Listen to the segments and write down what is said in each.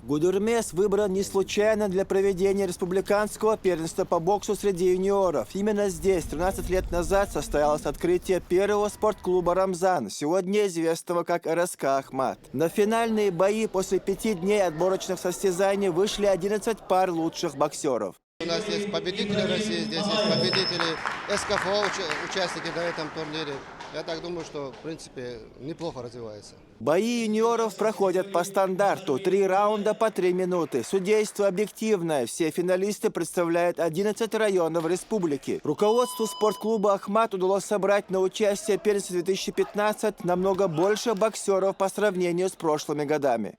Гудермес выбран не случайно для проведения республиканского первенства по боксу среди юниоров. Именно здесь 13 лет назад состоялось открытие первого спортклуба «Рамзан», сегодня известного как РСК «Ахмат». На финальные бои после 5 дней отборочных состязаний вышли 11 пар лучших боксеров. У нас есть победители России, здесь есть победители СКФО, участники на этом турнире. Я так думаю, что, в принципе, неплохо развивается. Бои юниоров проходят по стандарту. 3 раунда по 3 минуты. Судейство объективное. Все финалисты представляют 11 районов республики. Руководству спортклуба «Ахмат» удалось собрать на участие в первенстве 2015 намного больше боксеров по сравнению с прошлыми годами.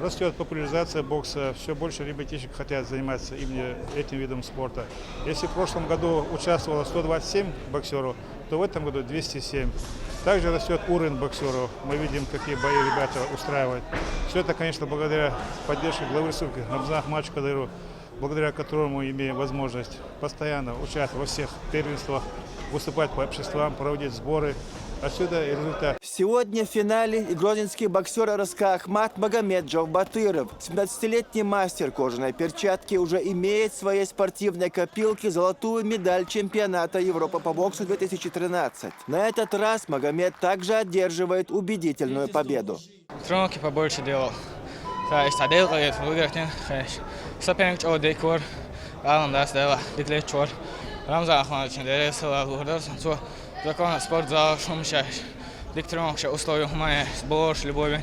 Растет популяризация бокса, все больше ребятишек хотят заниматься именно этим видом спорта. Если в прошлом году участвовало 127 боксеров, то в этом году 207. Также растет уровень боксеров. Мы видим, какие бои ребята устраивают. Все это, конечно, благодаря поддержке главы республики Рамзана Ахматовича Кадырова, благодаря которому мы имеем возможность постоянно участвовать во всех первенствах, выступать по обществам, проводить сборы. Отсюда и результат. Сегодня в финале и грозненский боксер РСК «Ахмат» Магомед Джавбатыров. 17-летний мастер кожаной перчатки уже имеет в своей спортивной копилке золотую медаль чемпионата Европы по боксу 2013. На этот раз Магомед также одерживает убедительную победу. Тренировки побольше делал. То есть выиграть, соперник чего декор, Рамзан Ахматович, закон спортзал, диктировка условия humane, сбор, любовь,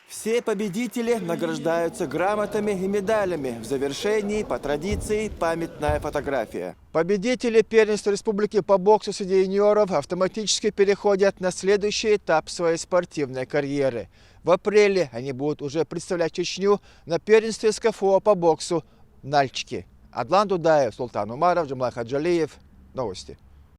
Все победители награждаются грамотами и медалями. В завершении, по традиции, памятная фотография. Победители первенства республики по боксу среди юниоров автоматически переходят на следующий этап своей спортивной карьеры. В апреле они будут уже представлять Чечню на первенстве СКФО по боксу в Нальчике. Адлан Дудаев, Султан Умаров, Джамал Хаджалиев. Новости.